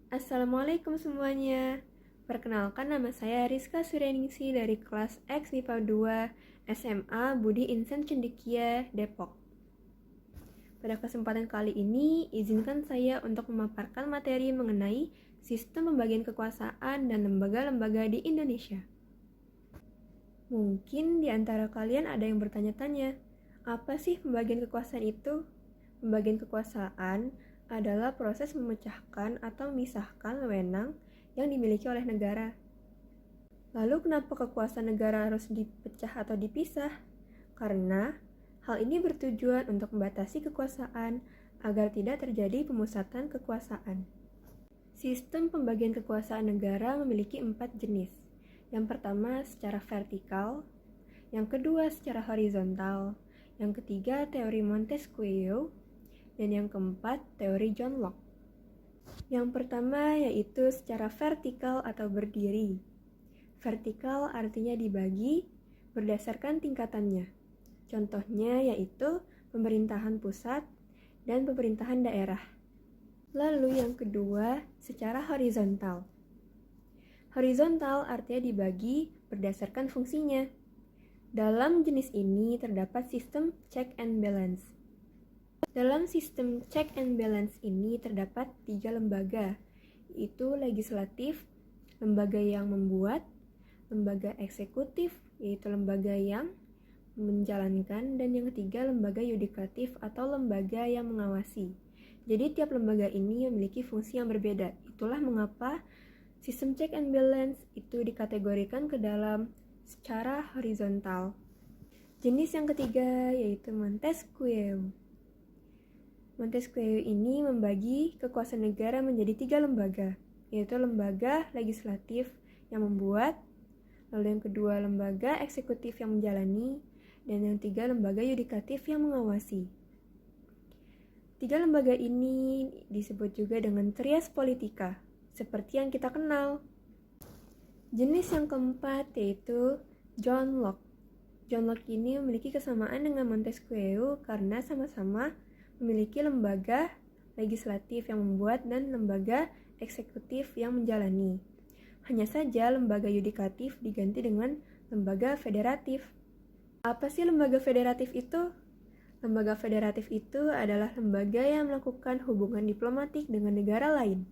Assalamualaikum semuanya. Perkenalkan, nama saya Rizka Suryaningsi dari kelas X MIPA 2 SMA Budi Insan Cendekia, Depok. Pada kesempatan kali ini, izinkan saya untuk memaparkan materi mengenai sistem pembagian kekuasaan dan lembaga-lembaga di Indonesia. Mungkin di antara kalian ada yang bertanya-tanya, apa sih pembagian kekuasaan itu? Pembagian kekuasaan adalah proses memecahkan atau memisahkan wewenang yang dimiliki oleh negara. Lalu kenapa kekuasaan negara harus dipecah atau dipisah? Karena hal ini bertujuan untuk membatasi kekuasaan agar tidak terjadi pemusatan kekuasaan. Sistem pembagian kekuasaan negara memiliki 4 jenis. Yang pertama secara vertikal, yang kedua secara horizontal, yang ketiga teori Montesquieu, dan yang keempat, teori John Locke. Yang pertama yaitu secara vertikal atau berdiri. Vertikal artinya dibagi berdasarkan tingkatannya. Contohnya yaitu pemerintahan pusat dan pemerintahan daerah. Lalu yang kedua, secara horizontal. Horizontal artinya dibagi berdasarkan fungsinya. Dalam jenis ini terdapat sistem check and balance. Dalam sistem check and balance ini terdapat 3 lembaga, yaitu legislatif, lembaga yang membuat, lembaga eksekutif, yaitu lembaga yang menjalankan, dan yang ketiga lembaga yudikatif atau lembaga yang mengawasi. Jadi tiap lembaga ini memiliki fungsi yang berbeda. Itulah mengapa sistem check and balance itu dikategorikan ke dalam secara horizontal. Jenis yang ketiga yaitu Montesquieu. Montesquieu ini membagi kekuasaan negara menjadi 3 lembaga, yaitu lembaga legislatif yang membuat, lalu yang kedua lembaga eksekutif yang menjalani, dan yang ketiga lembaga yudikatif yang mengawasi. 3 lembaga ini disebut juga dengan trias politika, seperti yang kita kenal. Jenis yang keempat yaitu John Locke. John Locke ini memiliki kesamaan dengan Montesquieu karena sama-sama memiliki lembaga legislatif yang membuat dan lembaga eksekutif yang menjalani. Hanya saja lembaga yudikatif diganti dengan lembaga federatif. Apa sih lembaga federatif itu? Lembaga federatif itu adalah lembaga yang melakukan hubungan diplomatik dengan negara lain.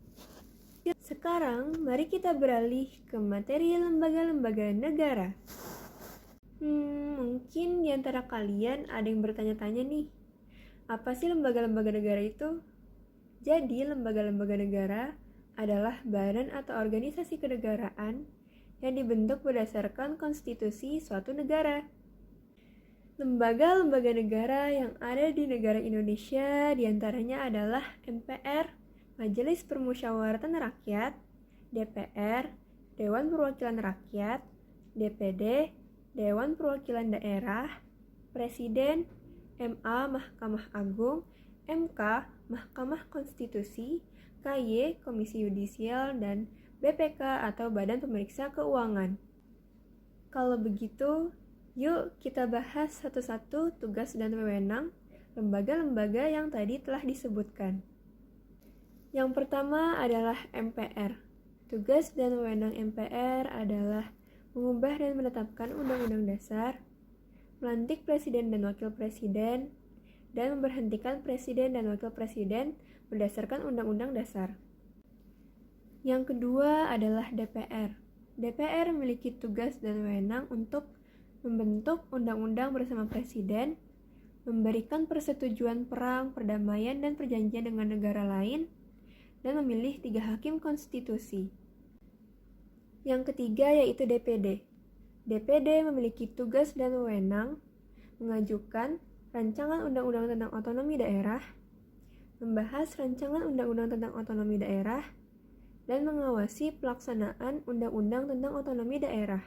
Sekarang, mari kita beralih ke materi lembaga-lembaga negara. Mungkin di antara kalian ada yang bertanya-tanya nih, apa sih lembaga-lembaga negara itu? Jadi, lembaga-lembaga negara adalah badan atau organisasi kenegaraan yang dibentuk berdasarkan konstitusi suatu negara. Lembaga-lembaga negara yang ada di negara Indonesia diantaranya adalah MPR, Majelis Permusyawaratan Rakyat, DPR, Dewan Perwakilan Rakyat, DPD, Dewan Perwakilan Daerah, Presiden, MA Mahkamah Agung, MK Mahkamah Konstitusi, KY Komisi Yudisial, dan BPK atau Badan Pemeriksa Keuangan. Kalau begitu, yuk kita bahas satu-satu tugas dan wewenang lembaga-lembaga yang tadi telah disebutkan. Yang pertama adalah MPR. Tugas dan wewenang MPR adalah mengubah dan menetapkan Undang-Undang Dasar, melantik presiden dan wakil presiden, dan memberhentikan presiden dan wakil presiden berdasarkan Undang-Undang Dasar. Yang kedua adalah DPR. DPR memiliki tugas dan wewenang untuk membentuk undang-undang bersama presiden, memberikan persetujuan perang, perdamaian, dan perjanjian dengan negara lain, dan memilih 3 hakim konstitusi. Yang ketiga yaitu DPD. DPD memiliki tugas dan wewenang mengajukan rancangan undang-undang tentang otonomi daerah, membahas rancangan undang-undang tentang otonomi daerah, dan mengawasi pelaksanaan undang-undang tentang otonomi daerah.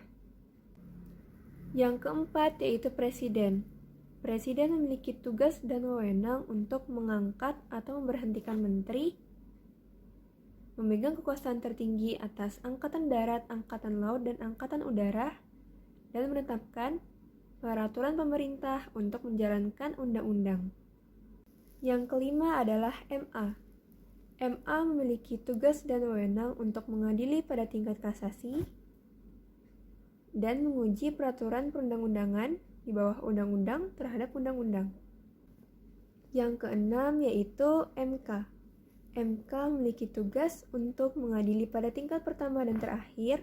Yang keempat yaitu Presiden. Presiden memiliki tugas dan wewenang untuk mengangkat atau memberhentikan menteri, memegang kekuasaan tertinggi atas angkatan darat, angkatan laut, dan angkatan udara, dan menetapkan peraturan pemerintah untuk menjalankan undang-undang. Yang kelima adalah MA. MA memiliki tugas dan wewenang untuk mengadili pada tingkat kasasi dan menguji peraturan perundang-undangan di bawah undang-undang terhadap undang-undang. Yang keenam yaitu MK. MK memiliki tugas untuk mengadili pada tingkat pertama dan terakhir,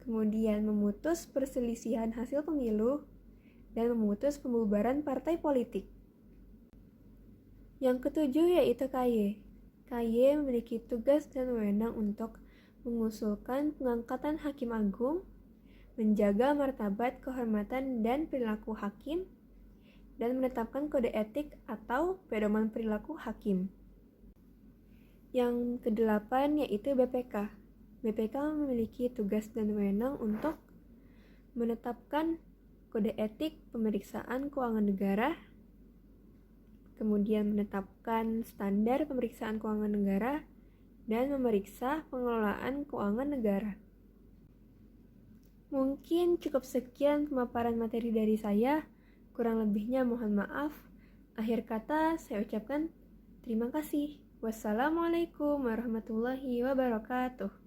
kemudian memutus perselisihan hasil pemilu, dan memutus pembubaran partai politik. Yang ketujuh yaitu KY. KY memiliki tugas dan wewenang untuk mengusulkan pengangkatan hakim agung, menjaga martabat, kehormatan, dan perilaku hakim, dan menetapkan kode etik atau pedoman perilaku hakim. Yang kedelapan yaitu BPK. BPK memiliki tugas dan wewenang untuk menetapkan kode etik pemeriksaan keuangan negara, kemudian menetapkan standar pemeriksaan keuangan negara, dan memeriksa pengelolaan keuangan negara. Mungkin cukup sekian pemaparan materi dari saya, kurang lebihnya mohon maaf. Akhir kata saya ucapkan terima kasih. Wassalamualaikum warahmatullahi wabarakatuh.